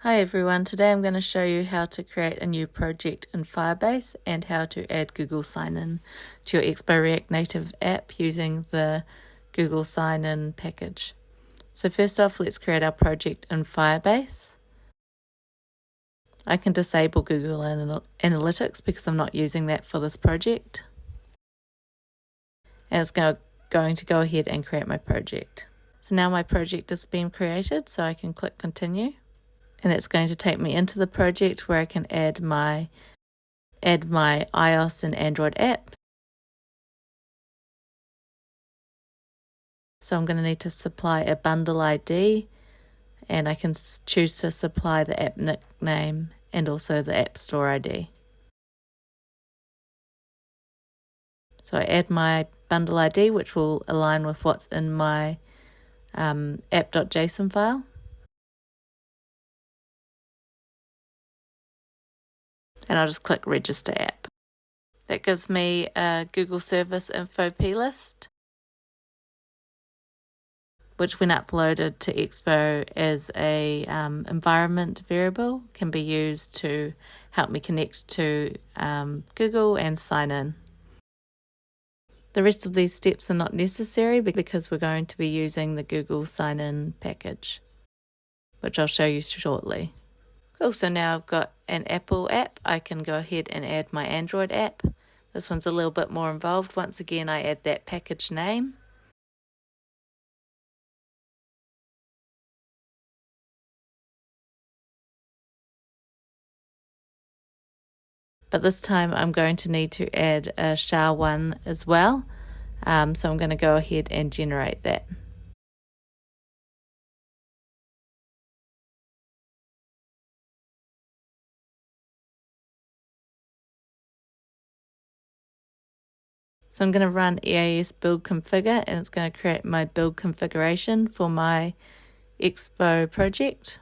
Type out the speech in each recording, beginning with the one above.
Hi everyone, today I'm going to show you how to create a new project in Firebase and how to add Google-Signin to your Expo React Native app using the Google-Signin package. So first off, let's create our project in Firebase. I can disable Google Analytics because I'm not using that for this project. And it's going to go ahead and create my project. So now my project has been created, so I can click continue. And it's going to take me into the project where I can add my iOS and Android apps. So I'm going to need to supply a bundle ID, and I can choose to supply the app nickname and also the App Store ID. So I add my bundle ID, which will align with what's in my app.json file. And I'll just click Register App. That gives me a Google Service Info plist, which when uploaded to Expo as a environment variable can be used to help me connect to Google and sign in. The rest of these steps are not necessary because we're going to be using the Google-Signin package, which I'll show you shortly. Cool, so now I've got an Apple app. I can go ahead and add my Android app. This one's a little bit more involved. Once again, I add that package name. But this time I'm going to need to add a SHA-1 as well. So I'm going to go ahead and generate that. So I'm going to run EAS build configure, and it's going to create my build configuration for my Expo project.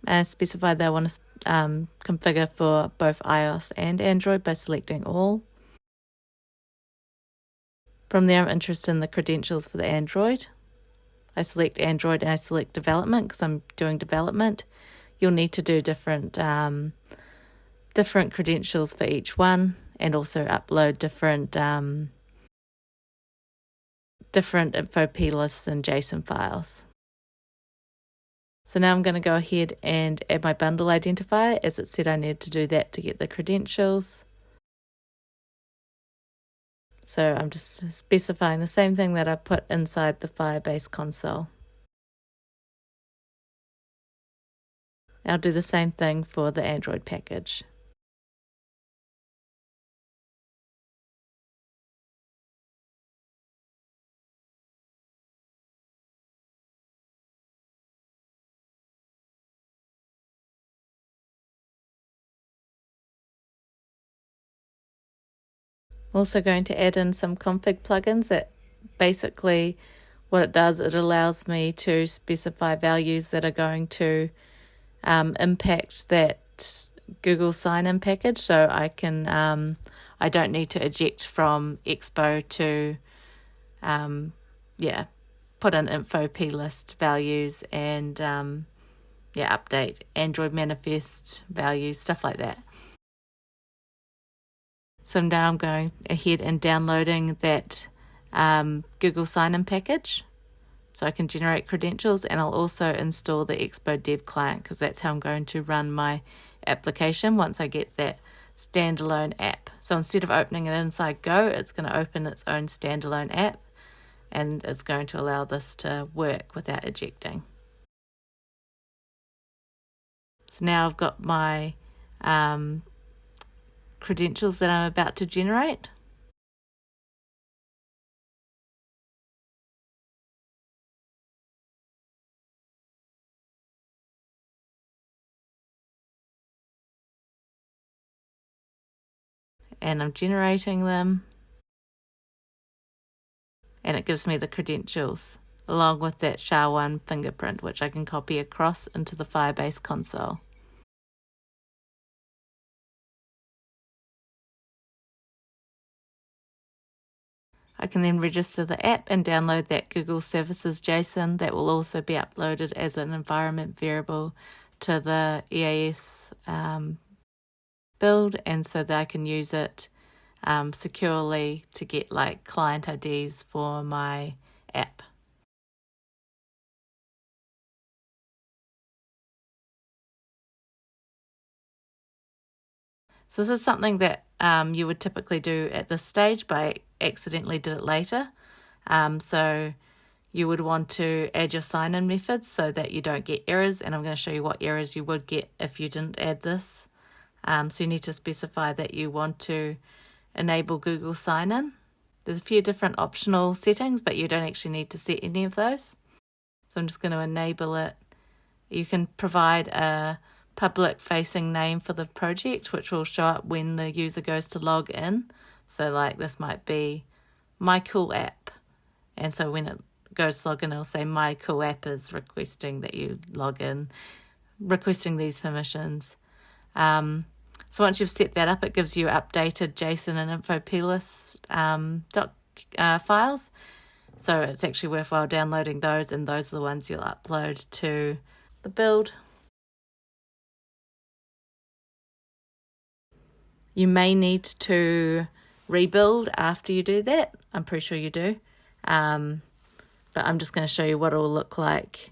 I specify that I want to configure for both iOS and Android by selecting all. From there, I'm interested in the credentials for the Android. I select Android and I select development because I'm doing development. You'll need to do different credentials for each one, and also upload different info plists and JSON files. So now I'm going to go ahead and add my bundle identifier, as it said I needed to do that to get the credentials. So I'm just specifying the same thing that I put inside the Firebase console. I'll do the same thing for the Android package. I'm also going to add in some config plugins that basically what it does, it allows me to specify values that are going to impact that Google-Signin package, so I can I don't need to eject from Expo to put in info plist values and update Android manifest values, stuff like that. So now I'm going ahead and downloading that Google-Signin package so I can generate credentials, and I'll also install the Expo Dev client because that's how I'm going to run my application once I get that standalone app. So instead of opening it inside Go, it's going to open its own standalone app, and it's going to allow this to work without ejecting. So now I've got my credentials that I'm about to generate. And I'm generating them. And it gives me the credentials along with that SHA-1 fingerprint, which I can copy across into the Firebase console. I can then register the app and download that Google Services JSON that will also be uploaded as an environment variable to the EAS build, and so that I can use it securely to get like client IDs for my app. So this is something that you would typically do at this stage, but I accidentally did it later. So you would want to add your sign-in methods so that you don't get errors, and I'm going to show you what errors you would get if you didn't add this. So you need to specify that you want to enable Google Sign-In. There's a few different optional settings, but you don't actually need to set any of those. So I'm just going to enable it. You can provide a public-facing name for the project, which will show up when the user goes to log in. So like this might be My Cool App. And so when it goes to log in, it'll say My Cool App is requesting that you log in, requesting these permissions. So once you've set that up, it gives you updated JSON and infoplist files. So it's actually worthwhile downloading those, and those are the ones you'll upload to the build. You may need to rebuild after you do that. I'm pretty sure you do. But I'm just going to show you what it will look like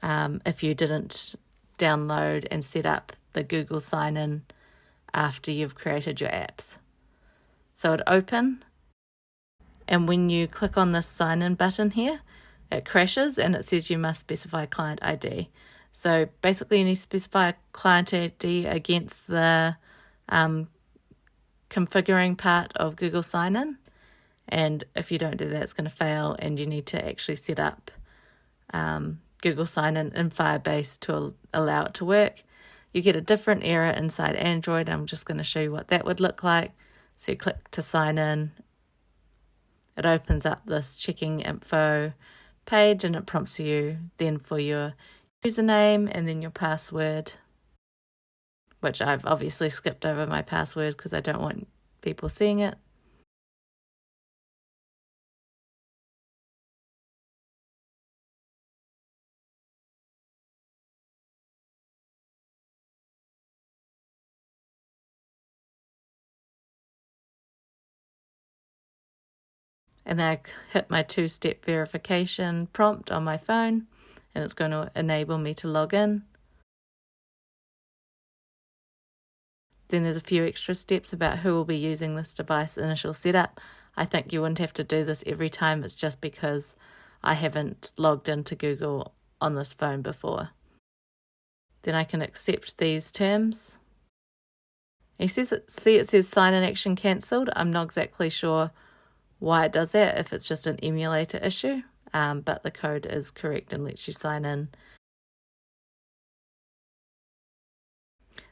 if you didn't download and set up the Google Sign-In after you've created your apps. So it'd open, and when you click on this sign-in button here, it crashes and it says you must specify client ID. So basically you need to specify a client ID against the configuring part of Google Sign-In, and if you don't do that, it's going to fail, and you need to actually set up Google Sign-In in Firebase to allow it to work. You get a different error inside Android. I'm just going to show you what that would look like. So you click to sign in. It opens up this checking info page, and it prompts you then for your username and then your password, which I've obviously skipped over my password because I don't want people seeing it. And then I hit my two-step verification prompt on my phone, and it's going to enable me to log in. Then there's a few extra steps about who will be using this device initial setup. I think you wouldn't have to do this every time. It's just because I haven't logged into Google on this phone before. Then I can accept these terms. And you see it says sign-in action cancelled. I'm not exactly sure why it does that, if it's just an emulator issue, but the code is correct and lets you sign in.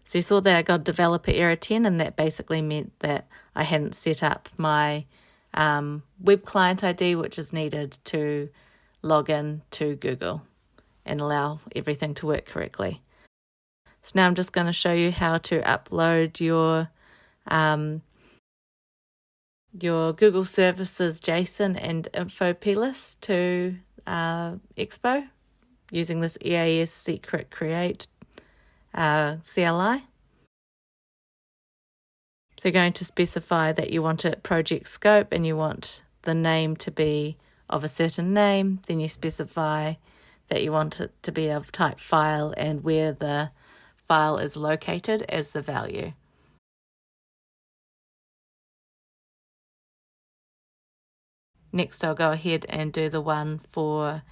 So you saw that I got developer error 10, and that basically meant that I hadn't set up my web client ID, which is needed to log in to Google and allow everything to work correctly. So now I'm just going to show you how to upload your Google Services JSON and infoplist to Expo using this EAS secret create CLI. So you're going to specify that you want it project scope and you want the name to be of a certain name. Then you specify that you want it to be of type file and where the file is located as the value. Next, I'll go ahead and do the one for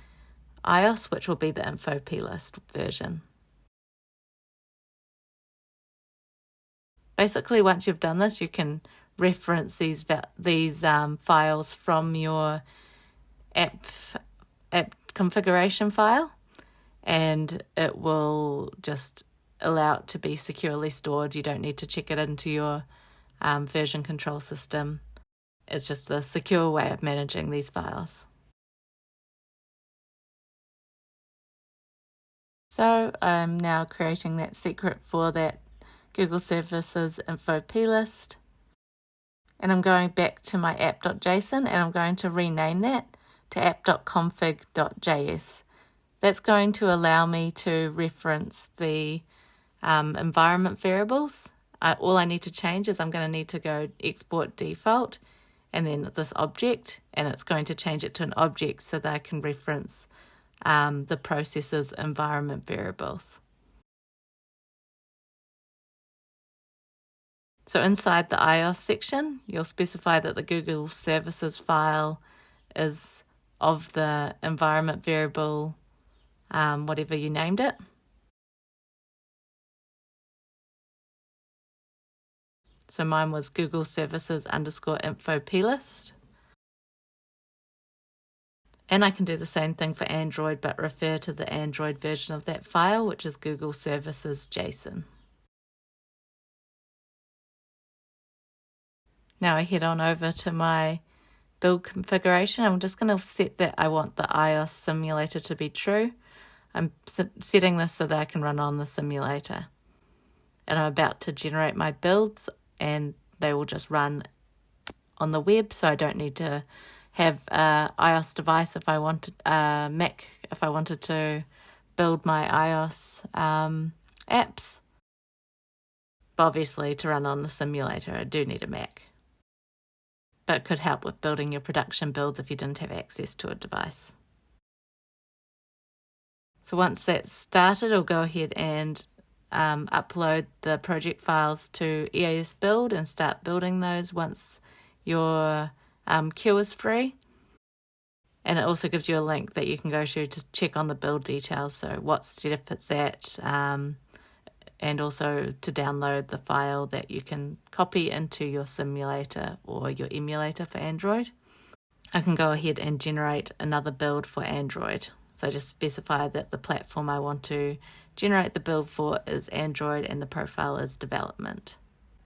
iOS, which will be the infoplist version. Basically, once you've done this, you can reference these files from your app configuration file, and it will just allow it to be securely stored. You don't need to check it into your version control system. It's just a secure way of managing these files. So I'm now creating that secret for that Google Services infoplist. And I'm going back to my app.json and I'm going to rename that to app.config.js. That's going to allow me to reference the environment variables. All I need to change is I'm going to need to go export default and then this object, and it's going to change it to an object so that I can reference the process's environment variables. So inside the auth section, you'll specify that the Google services file is of the environment variable, whatever you named it. So mine was Google services _ info plist. And I can do the same thing for Android, but refer to the Android version of that file, which is Google services JSON. Now I head on over to my build configuration. I'm just going to set that I want the iOS simulator to be true. I'm setting this so that I can run on the simulator. And I'm about to generate my builds and they will just run on the web, so I don't need to have an iOS device if I wanted a Mac, if I wanted to build my iOS apps. But obviously to run on the simulator I do need a Mac. But it could help with building your production builds if you didn't have access to a device. So once that's started, I'll go ahead and upload the project files to EAS Build and start building those once your queue is free. And it also gives you a link that you can go to check on the build details, so what step it's at, and also to download the file that you can copy into your simulator or your emulator for Android. I can go ahead and generate another build for Android. So just specify that the platform I want to generate the build for is Android and the profile is development.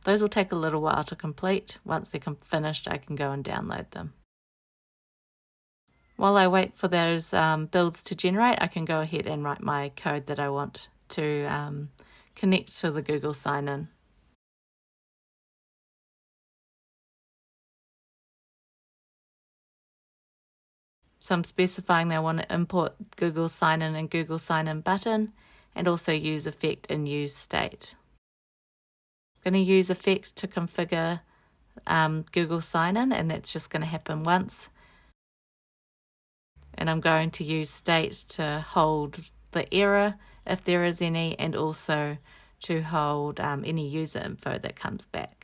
Those will take a little while to complete. Once they're finished, I can go and download them. While I wait for those builds to generate, I can go ahead and write my code that I want to connect to the Google-Signin. So I'm specifying that I want to import Google-Signin and Google-Signin button and also use effect and use state. I'm going to use effect to configure Google-Signin, and that's just going to happen once. And I'm going to use state to hold the error if there is any, and also to hold any user info that comes back.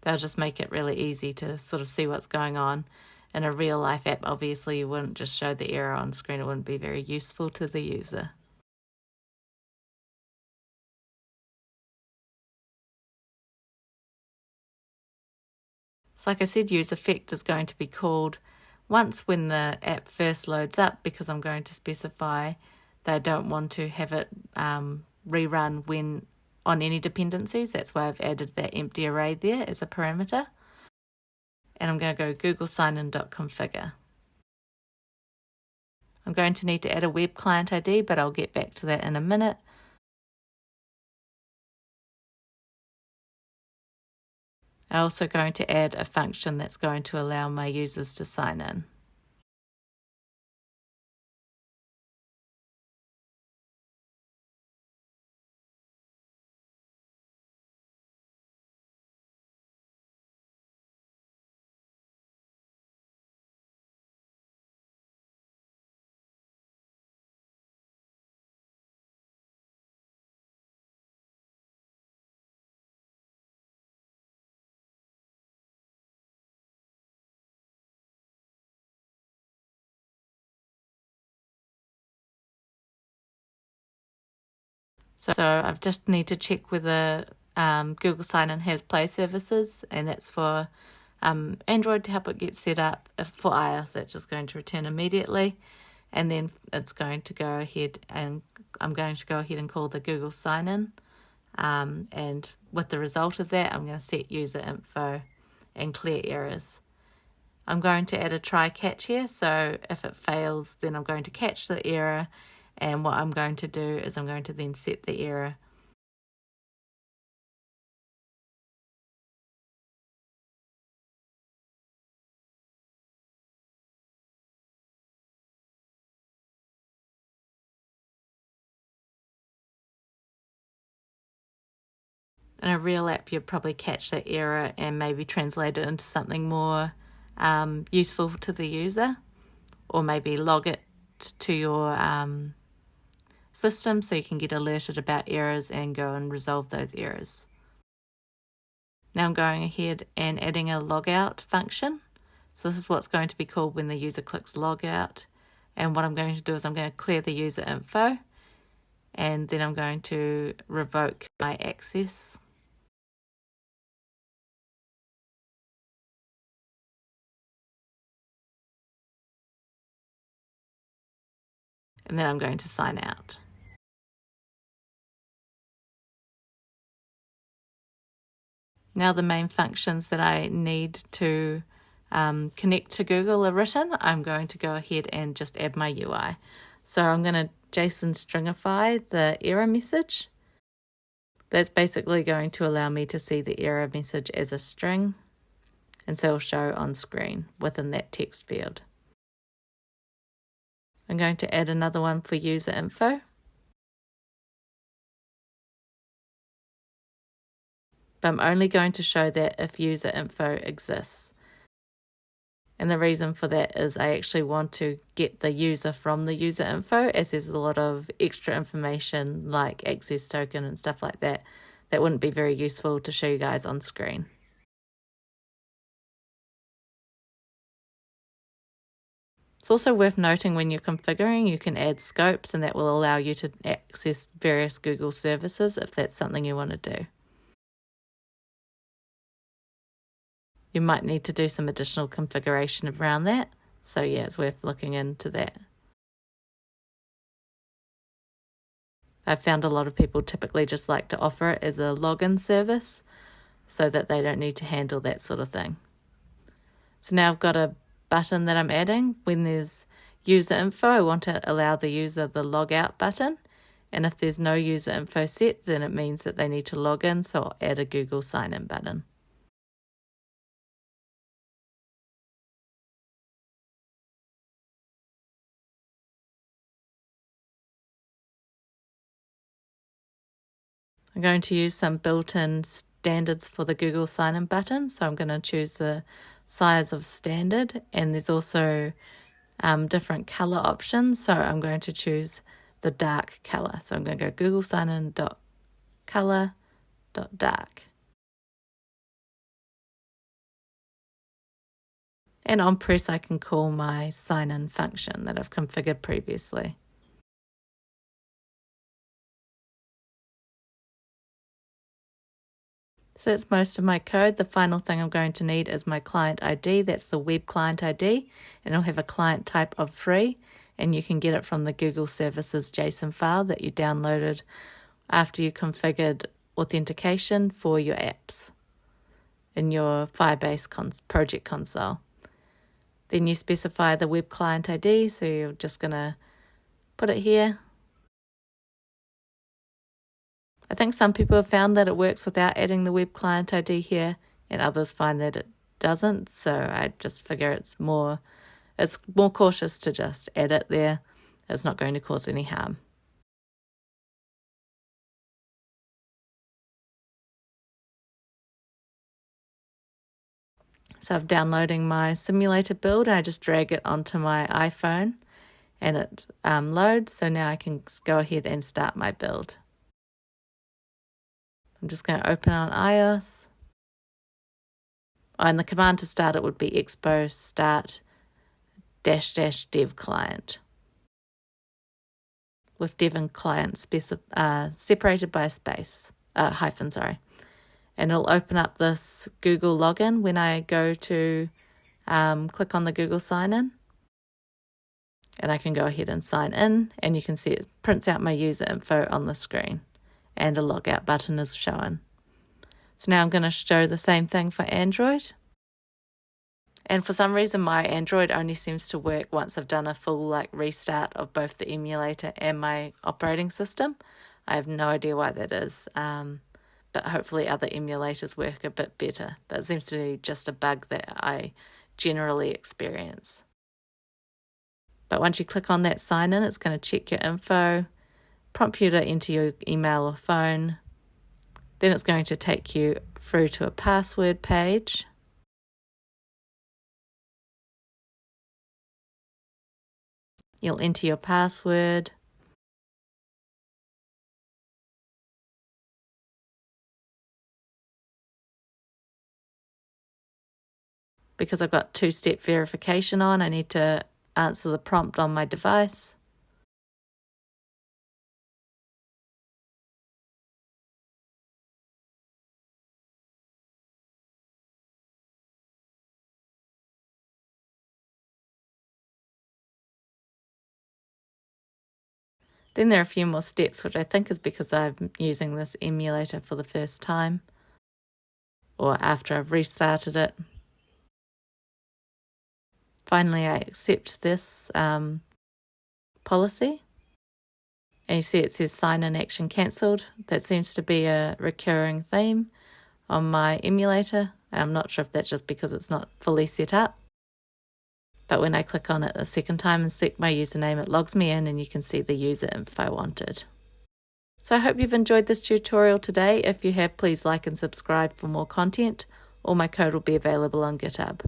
They'll just make it really easy to sort of see what's going on. In a real life app, obviously you wouldn't just show the error on screen. It wouldn't be very useful to the user. So like I said, use effect is going to be called once when the app first loads up, because I'm going to specify that I don't want to have it rerun when on any dependencies. That's why I've added that empty array there as a parameter. And I'm going to go Google-Signin.configure. I'm going to need to add a web client ID, but I'll get back to that in a minute. I'm also going to add a function that's going to allow my users to sign in. So I just need to check whether Google-Signin has Play services, and that's for Android to help it get set up. For iOS, that's just going to return immediately. And then it's going to go ahead and I'm going to go ahead and call the Google-Signin. And with the result of that, I'm going to set user info and clear errors. I'm going to add a try catch here, so if it fails, then I'm going to catch the error, and what I'm going to do is I'm going to then set the error In a real app, you'd probably catch that error and maybe translate it into something more useful to the user, or maybe log it to your system so you can get alerted about errors and go and resolve those errors. Now I'm going ahead and adding a logout function. So this is what's going to be called when the user clicks logout. And what I'm going to do is I'm going to clear the user info, and then I'm going to revoke my access. And then I'm going to sign out. Now the main functions that I need to connect to Google are written. I'm going to go ahead and just add my UI. So I'm going to JSON stringify the error message. That's basically going to allow me to see the error message as a string, and so it'll show on screen within that text field. I'm going to add another one for user info. But I'm only going to show that if user info exists. And the reason for that is I actually want to get the user from the user info, as there's a lot of extra information like access token and stuff like that that wouldn't be very useful to show you guys on screen. It's also worth noting when you're configuring, you can add scopes, and that will allow you to access various Google services if that's something you want to do. You might need to do some additional configuration around that. So yeah, it's worth looking into that. I've found a lot of people typically just like to offer it as a login service so that they don't need to handle that sort of thing. So now I've got a button that I'm adding. When there's user info, I want to allow the user the logout button. And if there's no user info set, then it means that they need to log in. So I'll add a Google-Signin button. I'm going to use some built-in standards for the Google-Signin button. So I'm going to choose the size of standard, and there's also different color options. So I'm going to choose the dark color. So I'm going to go Google-Signin.color.dark. And on press, I can call my sign-in function that I've configured previously. So that's most of my code. The final thing I'm going to need is my client ID. That's the web client ID, and it'll have a client type of free, and you can get it from the Google Services JSON file that you downloaded after you configured authentication for your apps in your Firebase project console. Then you specify the web client ID, so you're just going to put it here. I think some people have found that it works without adding the web client ID here, and others find that it doesn't. So I just figure it's more cautious to just add it there. It's not going to cause any harm. So I'm downloading my simulator build. I just drag it onto my iPhone, and it loads. So now I can go ahead and start my build. I'm just going to open on iOS. And the command to start it would be expo start --dev client, with dev and client separated by a space, hyphen, sorry. And it'll open up this Google login when I go to click on the Google-Signin. And I can go ahead and sign in, and you can see it prints out my user info on the screen, and a logout button is shown. So now I'm going to show the same thing for Android. And for some reason, my Android only seems to work once I've done a full restart of both the emulator and my operating system. I have no idea why that is, but hopefully other emulators work a bit better. But it seems to be just a bug that I generally experience. But once you click on that sign in, it's going to check your info, prompt you to enter your email or phone, Then it's going to take you through to a password page. You'll enter your password. Because I've got two-step verification on, I need to answer the prompt on my device. Then there are a few more steps, which I think is because I'm using this emulator for the first time, or after I've restarted it. Finally, I accept this policy. And you see it says sign-in action cancelled. That seems to be a recurring theme on my emulator. I'm not sure if that's just because it's not fully set up. But when I click on it the second time and select my username, it logs me in and you can see the user info wanted. So I hope you've enjoyed this tutorial today. If you have, please like and subscribe for more content. All my code will be available on GitHub.